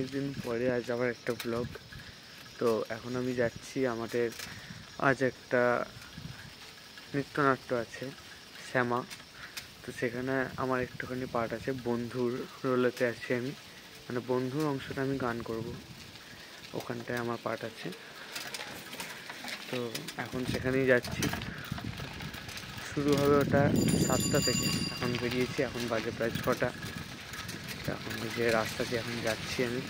অনেকদিন পরে আজ আবার একটা ব্লগ। তো এখন আমি যাচ্ছি, আমাদের আজ একটা নৃত্যনাট্য আছে শ্যামা। তো সেখানে আমার একটুখানি পার্ট আছে, বন্ধুর রোলেতে আছি আমি, মানে বন্ধুর অংশটা আমি গান করব, ওখানটায় আমার পার্ট আছে। তো এখন সেখানেই যাচ্ছি, শুরু হবে ওটা 7টা থেকে। এখন বেরিয়েছি, এখন বাজে প্রায় 6টা। এখন যে রাস্তা দিয়ে এখন যাচ্ছি আমি।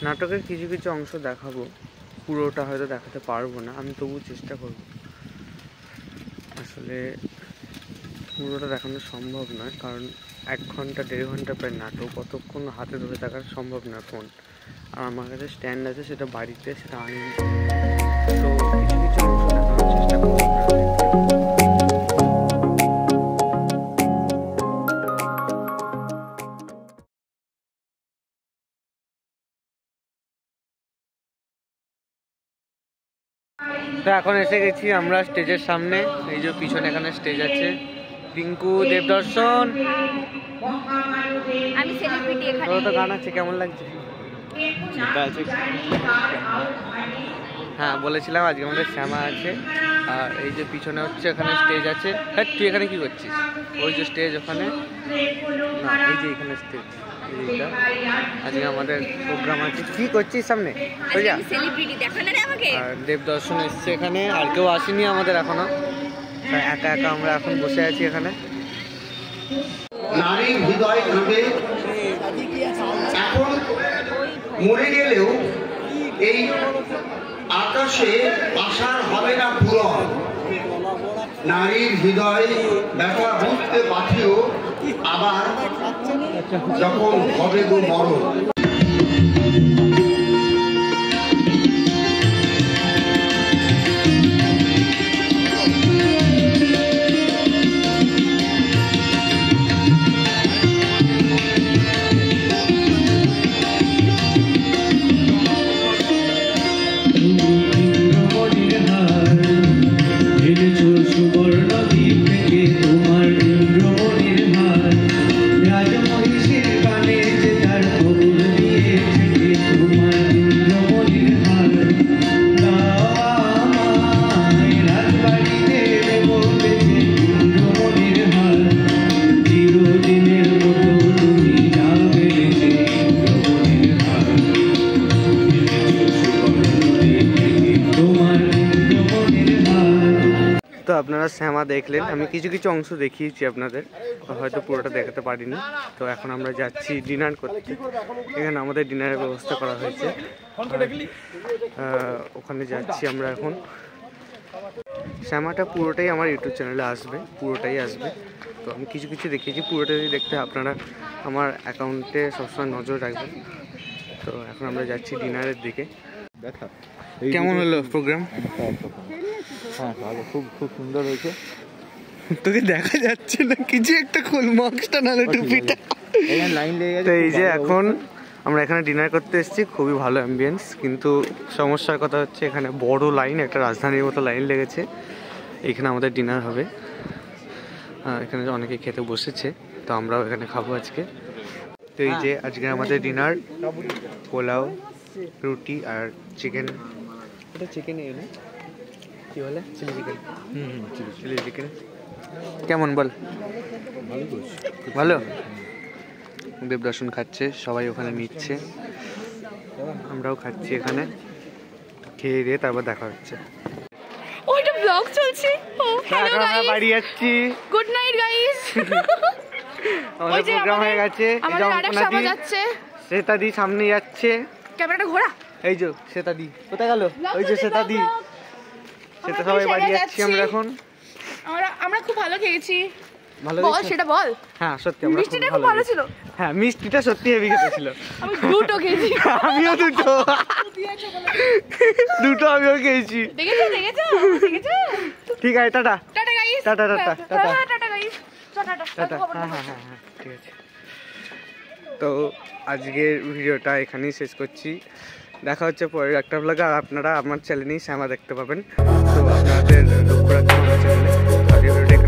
নাটকের কিছু কিছু অংশ দেখাবো, পুরোটা হয়তো দেখাতে পারবো না, আমি তবু চেষ্টা করব। আসলে পুরোটা দেখানো সম্ভব নয়, কারণ 1 ঘন্টা 1.5 ঘন্টা প্রায় নাটক, কতক্ষণ হাতে ধরে থাকা সম্ভব না ফোন। আর আমার কাছে স্ট্যান্ড আছে, সেটা বাড়িতে, সেটা আনিনি। তো কিছু কিছু অংশ দেখানোর চেষ্টা করবো। তো এখন এসে গেছি আমরা স্টেজের সামনে। এই যে পিছনে এখানে স্টেজ আছে, রিঙ্কু, দেবদর্শন, আমি সেলিব্রিটি এখানে। তো গান আছে, কেমন লাগছে? হ্যাঁ বলেছিলাম আজকে আমাদের শ্যামা আছে। আর এই যে পিছনে হচ্ছে এখানে স্টেজ আছে। হ্যাঁ তুই এখানে কি করছিস? ওই যে স্টেজ ওখানে না, এই যে এখানে স্টেজ, এইটা আজকে আমাদের প্রোগ্রাম আছে। কি করছিস সামনে? আমি সেলিব্রিটি, দেখা না রে আমাকে। আর দেবদর্শন এসছে এখানে, আর কেউ আসেনি আমাদের এখনো, একা একা আমরা এখন বসে আছি এখানে। নারীর হৃদয় কাঁদে, এখন মরে গেলেও এই আকাশে আশার হবে না পূরণ। নারীর হৃদয় ব্যথা বুঝতে পাঠিও, আবার যখন হবে গো মরণ। তো আপনারা শ্যামা দেখলেন, আমি কিছু কিছু অংশ দেখিয়েছি আপনাদের, হয়তো পুরোটা দেখাতে পারিনি। তো এখন আমরা যাচ্ছি ডিনার করতে। এখানে আমাদের ডিনারের ব্যবস্থা করা হয়েছে, ওখানে যাচ্ছি আমরা এখন। শ্যামাটা পুরোটাই আমার ইউটিউব চ্যানেলে আসবে, পুরোটাই আসবে। তো আমি কিছু কিছু দেখিয়েছি, পুরোটা যদি দেখতে আপনারা আমার অ্যাকাউন্টে সবসময় নজর রাখবেন। তো এখন আমরা যাচ্ছি ডিনারের দিকে। কেমন হলো প্রোগ্রাম? হ্যাঁ ভালো, খুব খুব সুন্দর হয়েছে। তোকে দেখা যাচ্ছে না, কিছু একটা খোল, মাস্কটা নালে টুপিটা। লাইন লেগে গেছে। তো এই যে এখন আমরা এখানে ডিনার করতে এসেছি, খুবই ভালো অ্যাম্বিয়েন্স, কিন্তু সমস্যার কথা হচ্ছে এখানে বড় লাইন, একটা রাজধানীর মতো লাইন লেগেছে। এখানে আমাদের ডিনার হবে, এখানে অনেকে খেতে বসেছে, তো আমরাও এখানে খাবো আজকে। তো এই যে আজকে আমাদের ডিনার, পোলাও, রুটি আর চিকেন। এটা চিকেন না, কি বলে, চিলি চিকেন। চিলি চিকেন কেমন বল? ভালো। দেবদর্শন খাচ্ছে, সবাই ওখানে নিচ্ছে, আমরাও খাচ্ছি এখানে। খেয়ে দিয়ে তারপর দেখা হচ্ছে। ওইটা ব্লগ চলছে। ও হ্যালো গাইস, বাড়ি যাচ্ছি। Good night guys. আমাদের প্রোগ্রাম হয়ে গেছে। আমাদের আরেক শ্যামা যাচ্ছে, শ্বেতাদি সামনে যাচ্ছে। ক্যামেরাটা ঘোরা। এই যে শ্বেতাদি কোথায় গেল? ওই যে শ্বেতাদি। সেটা সবাই বাড়ি যাচ্ছি আমরা এখন। আমরা খুব ভালো খেয়েছি। ভালো বল, সেটা বল। হ্যাঁ সত্যি আমরা মিষ্টিটা খুব ভালো ছিল। হ্যাঁ মিষ্টিটা সত্যি হেভি খেতে ছিল। আমি দুটো খেয়েছি। আমিও দুটো আমিও খেয়েছি। দেখেছো দেখেছো দেখেছো। ঠিক আছে, tata tata guys. Tata tata tata tata guys. Tata tata. হ্যাঁ হ্যাঁ হ্যাঁ ঠিক আছে। তো আজকের ভিডিওটা এখানেই শেষ করছি। দেখা হচ্ছে পরের একটা ব্লগে। আর আপনারা আমার চ্যানেলেই শ্যামা দেখতে পাবেন, তো আপনাদের লক্ষ্য রাখতে হবে চ্যানেলে।